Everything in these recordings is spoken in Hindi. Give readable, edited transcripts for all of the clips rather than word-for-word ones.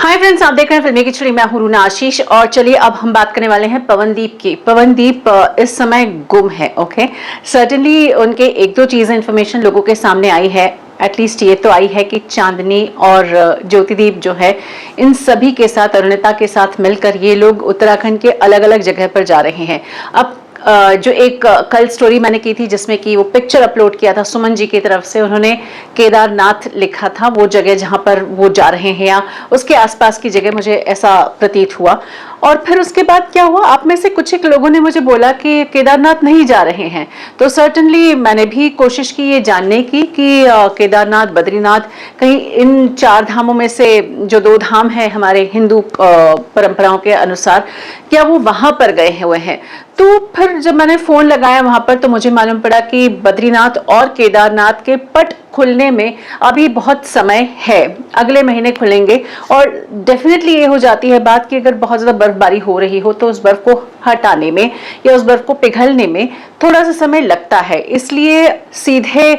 हाय फ्रेंड्स, आप देख रहे हैं फिल्मी की छड़ी। मैं हूं रूना आशीष और चलिए अब हम बात करने वाले हैं पवनदीप की। पवनदीप इस समय गुम है। ओके, सर्टेनली उनके एक दो चीजें इंफॉर्मेशन लोगों के सामने आई है। एटलीस्ट ये तो आई है कि चांदनी और ज्योतिदीप जो है, इन सभी के साथ, अरुणिता के साथ मिलकर ये लोग उत्तराखंड के अलग अलग जगह पर जा रहे हैं। अब जो एक कल स्टोरी मैंने की थी जिसमें कि वो पिक्चर अपलोड किया था सुमन जी की तरफ से, उन्होंने केदारनाथ लिखा था, वो जगह जहां पर वो जा रहे हैं या उसके आसपास की जगह, मुझे ऐसा प्रतीत हुआ। और फिर उसके बाद क्या हुआ, आप में से कुछ एक लोगों ने मुझे बोला कि केदारनाथ नहीं जा रहे हैं। तो सर्टनली मैंने भी कोशिश की ये जानने की कि केदारनाथ, बद्रीनाथ, कहीं इन चार धामों में से जो दो धाम है हमारे हिंदू परंपराओं के अनुसार, क्या वो वहां पर गए हुए हैं। तो फिर जब मैंने फोन लगाया वहां पर तो मुझे मालूम पड़ा कि बद्रीनाथ और केदारनाथ के पट खुलने में अभी बहुत समय है, अगले महीने खुलेंगे। और डेफिनेटली ये हो जाती है बात कि अगर बहुत ज्यादा बर्फबारी हो रही हो तो उस बर्फ को हटाने में या उस बर्फ को पिघलने में थोड़ा सा समय लगता है। इसलिए सीधे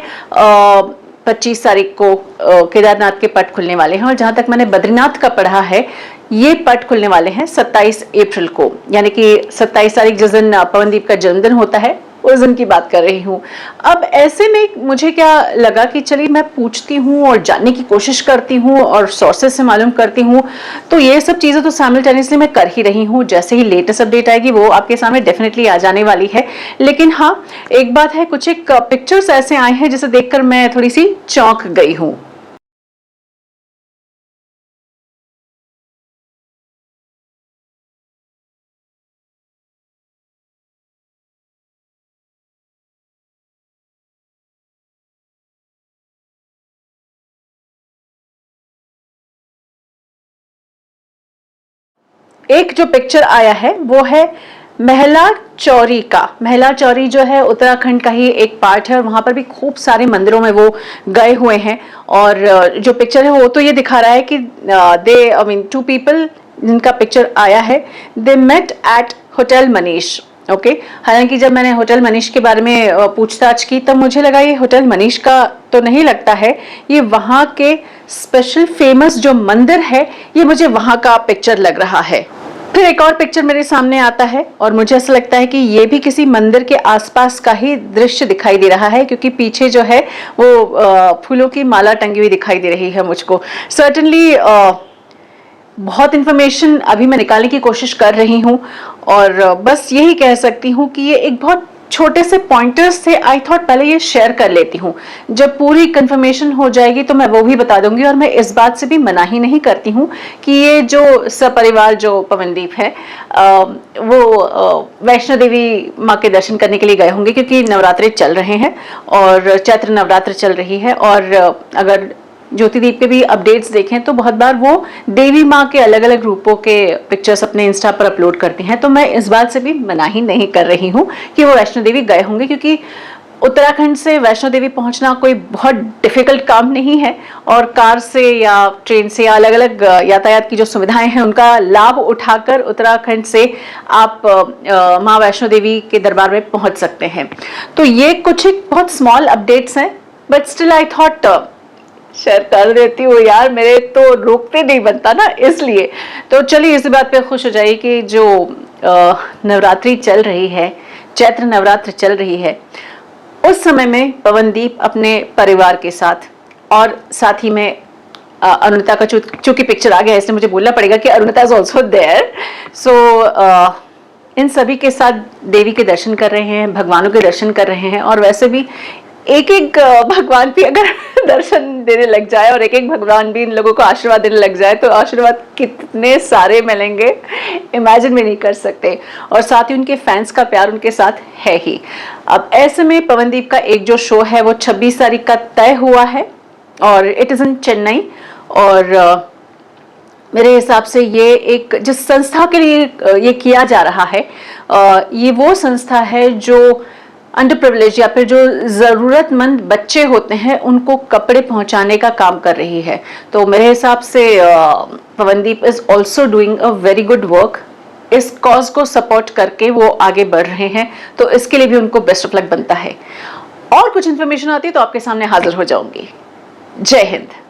25 तारीख को केदारनाथ के पट खुलने वाले हैं। और जहां तक मैंने बद्रीनाथ का पढ़ा है, ये पट खुलने वाले हैं 27 अप्रैल को, यानी कि 27 तारीख जिस दिन पवनदीप का जन्मदिन होता है उस दिन की बात कर रही हूँ। अब ऐसे में मुझे क्या लगा कि चलिए मैं पूछती हूँ और जानने की कोशिश करती हूँ और सोर्सेस से मालूम करती हूँ। तो ये सब चीज़ें तो साइमल्टेनियसली मैं कर ही रही हूँ। जैसे ही लेटेस्ट अपडेट आएगी वो आपके सामने डेफिनेटली आ जाने वाली है। लेकिन हाँ, एक बात है, कुछ एक पिक्चर्स ऐसे आए हैं जिसे देखकर मैं थोड़ी सी चौंक गई हूँ। एक जो पिक्चर आया है वो है महला चौरी का। महला चौरी जो है उत्तराखंड का ही एक पार्ट है और वहां पर भी खूब सारे मंदिरों में वो गए हुए हैं। और जो पिक्चर है वो तो ये दिखा रहा है कि टू पीपल जिनका पिक्चर आया है, they met at hotel Manish. Okay, हालांकि जब मैंने होटल मनीष के बारे में पूछताछ की तब मुझे लगा ये होटल मनीष का तो नहीं लगता है, ये वहां के स्पेशल फेमस जो मंदिर है, ये मुझे वहां का पिक्चर लग रहा है। फिर एक और पिक्चर मेरे सामने आता है और मुझे ऐसा लगता है कि ये भी किसी मंदिर के आसपास का ही दृश्य दिखाई दे रहा है, क्योंकि पीछे जो है वो फूलों की माला टंगी हुई दिखाई दे रही है मुझको। सर्टनली बहुत इंफॉर्मेशन अभी मैं निकालने की कोशिश कर रही हूँ और बस यही कह सकती हूँ कि ये एक बहुत छोटे से पॉइंटर्स थे। आई थॉट पहले ये शेयर कर लेती हूँ, जब पूरी कंफर्मेशन हो जाएगी तो मैं वो भी बता दूंगी। और मैं इस बात से भी मना ही नहीं करती हूँ कि ये जो सपरिवार जो पवनदीप है वो वैष्णो देवी माँ के दर्शन करने के लिए गए होंगे, क्योंकि नवरात्रे चल रहे हैं और चैत्र नवरात्र चल रही है। और अगर ज्योतिदीप के भी अपडेट्स देखें तो बहुत बार वो देवी माँ के अलग अलग रूपों के पिक्चर्स अपने इंस्टा पर अपलोड करती हैं। तो मैं इस बात से भी मना ही नहीं कर रही हूँ कि वो वैष्णो देवी गए होंगे, क्योंकि उत्तराखंड से वैष्णो देवी पहुंचना कोई बहुत डिफिकल्ट काम नहीं है। और कार से या ट्रेन से या अलग अलग यातायात की जो सुविधाएं हैं उनका लाभ उठाकर उत्तराखंड से आप माँ वैष्णो देवी के दरबार में पहुंच सकते हैं। तो ये कुछ एक बहुत स्मॉल अपडेट्स हैं, but still I thought share कर देती हूँ यार, मेरे तो रोकते नहीं बनता ना, इसलिए। तो चलिए इस बात पे खुश हो जाइए कि जो नवरात्रि चल रही है, चैत्र नवरात्र चल रही है, उस समय में पवनदीप अपने परिवार के साथ और साथ ही में अरुणिता का चूंकि पिक्चर आ गया है इसलिए मुझे बोलना पड़ेगा कि अरुणिता इज ऑल्सो देयर। सो इन सभी के साथ देवी के दर्शन कर रहे हैं, भगवानों के दर्शन कर रहे हैं। और वैसे भी एक एक भगवान भी अगर दर्शन देने लग जाए और एक एक भगवान भी इन लोगों को आशीर्वाद देने लग जाए तो आशीर्वाद कितने सारे मिलेंगे, इमेजिन भी नहीं कर सकते। और साथ ही उनके फैंस का प्यार उनके साथ है ही। अब ऐसे में पवनदीप का एक जो शो है वो 26 तारीख का तय हुआ है और इट इज इन चेन्नई। और मेरे हिसाब से ये एक जिस संस्था के लिए ये किया जा रहा है, ये वो संस्था है जो अंडर प्रिविलेज या फिर जो जरूरतमंद बच्चे होते हैं उनको कपड़े पहुंचाने का काम कर रही है। तो मेरे हिसाब से Pawandeep is also doing a very good work. इस कॉज को सपोर्ट करके वो आगे बढ़ रहे हैं, तो इसके लिए भी उनको बेस्ट ऑफ लक बनता है। और कुछ इन्फॉर्मेशन आती है तो आपके सामने हाजिर हो जाऊंगी। जय हिंद।